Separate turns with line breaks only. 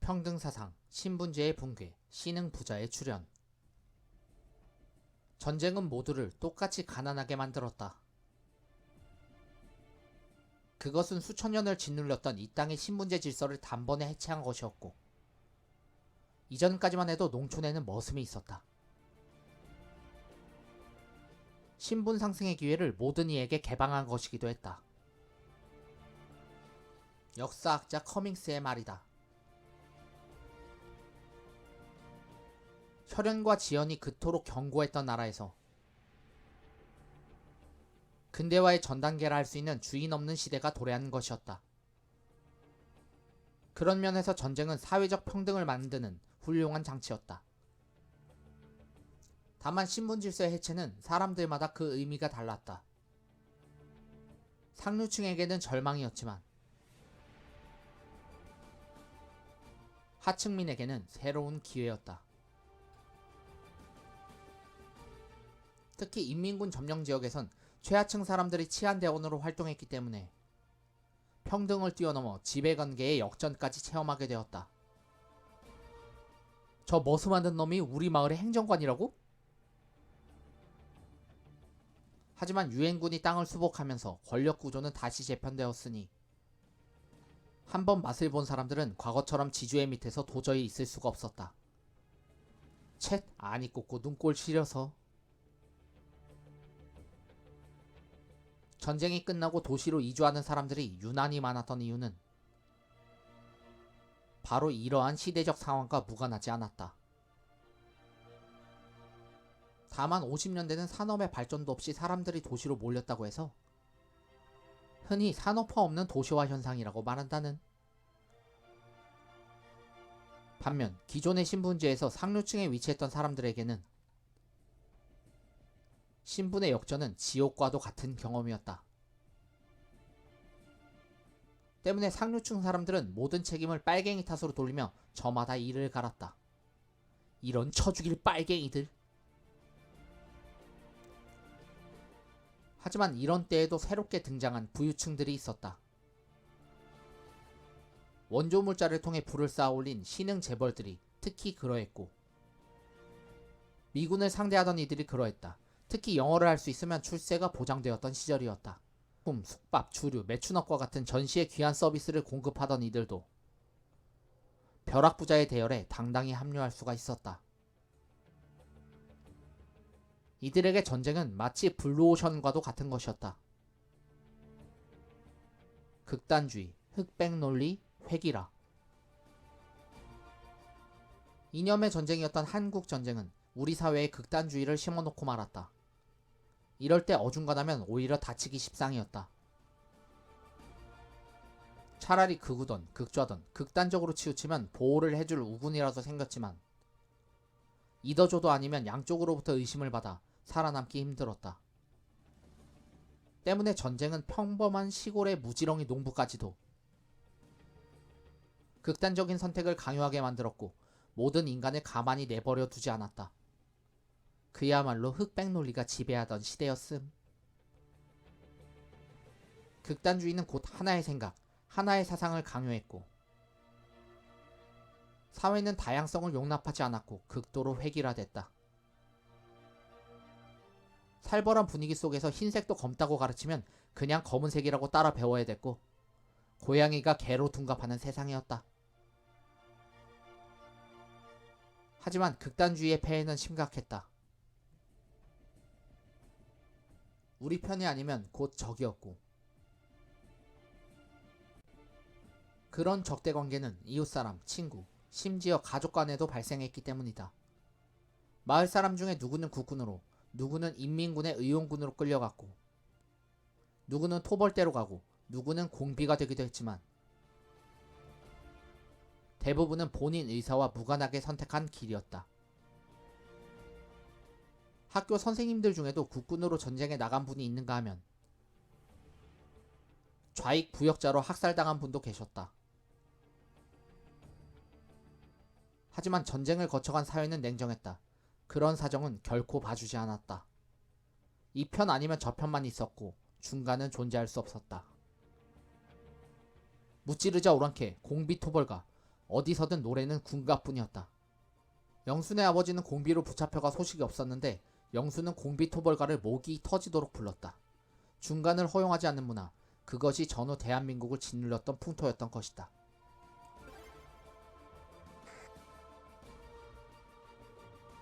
평등사상, 신분제의 붕괴, 신흥부자의 출현. 전쟁은 모두를 똑같이 가난하게 만들었다. 그것은 수천 년을 짓눌렸던 이 땅의 신분제 질서를 단번에 해체한 것이었고, 이전까지만 해도 농촌에는 머슴이 있었다. 신분 상승의 기회를 모든 이에게 개방한 것이기도 했다. 역사학자 커밍스의 말이다. 혈연과 지연이 그토록 견고했던 나라에서 근대화의 전 단계라 할 수 있는 주인 없는 시대가 도래한 것이었다. 그런 면에서 전쟁은 사회적 평등을 만드는 훌륭한 장치였다. 다만 신분 질서의 해체는 사람들마다 그 의미가 달랐다. 상류층에게는 절망이었지만 하층민에게는 새로운 기회였다. 특히 인민군 점령 지역에선 최하층 사람들이 치안대원으로 활동했기 때문에 평등을 뛰어넘어 지배관계의 역전까지 체험하게 되었다. 저 머슴 만든 놈이 우리 마을의 행정관이라고? 하지만 유엔군이 땅을 수복하면서 권력 구조는 다시 재편되었으니 한번 맛을 본 사람들은 과거처럼 지주의 밑에서 도저히 있을 수가 없었다. 쳇, 아니 꽂고 눈꼴 시려서. 전쟁이 끝나고 도시로 이주하는 사람들이 유난히 많았던 이유는 바로 이러한 시대적 상황과 무관하지 않았다. 다만 50년대는 산업의 발전도 없이 사람들이 도시로 몰렸다고 해서 흔히 산업화 없는 도시화 현상이라고 말한다는. 반면 기존의 신분제에서 상류층에 위치했던 사람들에게는 신분의 역전은 지옥과도 같은 경험이었다. 때문에 상류층 사람들은 모든 책임을 빨갱이 탓으로 돌리며 저마다 이를 갈았다. 이런 쳐죽일 빨갱이들. 하지만 이런 때에도 새롭게 등장한 부유층들이 있었다. 원조 물자를 통해 부를 쌓아 올린 신흥 재벌들이 특히 그러했고, 미군을 상대하던 이들이 그러했다. 특히 영어를 할 수 있으면 출세가 보장되었던 시절이었다. 숙박, 주류, 매춘업과 같은 전시의 귀한 서비스를 공급하던 이들도 벼락부자의 대열에 당당히 합류할 수가 있었다. 이들에게 전쟁은 마치 블루오션과도 같은 것이었다. 극단주의, 흑백 논리, 회기라. 이념의 전쟁이었던 한국 전쟁은 우리 사회에 극단주의를 심어놓고 말았다. 이럴 때 어중간하면 오히려 다치기 십상이었다. 차라리 극우던 극좌던 극단적으로 치우치면 보호를 해줄 우군이라도 생겼지만 이더조도 아니면 양쪽으로부터 의심을 받아 살아남기 힘들었다. 때문에 전쟁은 평범한 시골의 무지렁이 농부까지도 극단적인 선택을 강요하게 만들었고 모든 인간을 가만히 내버려 두지 않았다. 그야말로 흑백 논리가 지배하던 시대였음. 극단주의는 곧 하나의 생각, 하나의 사상을 강요했고 사회는 다양성을 용납하지 않았고 극도로 획일화됐다. 살벌한 분위기 속에서 흰색도 검다고 가르치면 그냥 검은색이라고 따라 배워야 됐고 고양이가 개로 둔갑하는 세상이었다. 하지만 극단주의의 폐해는 심각했다. 우리 편이 아니면 곧 적이었고 그런 적대관계는 이웃사람, 친구, 심지어 가족 간에도 발생했기 때문이다. 마을 사람 중에 누구는 국군으로, 누구는 인민군의 의용군으로 끌려갔고 누구는 토벌대로 가고 누구는 공비가 되기도 했지만 대부분은 본인 의사와 무관하게 선택한 길이었다. 학교 선생님들 중에도 국군으로 전쟁에 나간 분이 있는가 하면 좌익 부역자로 학살당한 분도 계셨다. 하지만 전쟁을 거쳐간 사회는 냉정했다. 그런 사정은 결코 봐주지 않았다. 이 편 아니면 저 편만 있었고 중간은 존재할 수 없었다. 무찌르자 오랑캐, 공비 토벌가, 어디서든 노래는 군가뿐이었다. 영순의 아버지는 공비로 붙잡혀가 소식이 없었는데 영순은 공비 토벌가를 목이 터지도록 불렀다. 중간을 허용하지 않는 문화, 그것이 전후 대한민국을 짓눌렀던 풍토였던 것이다.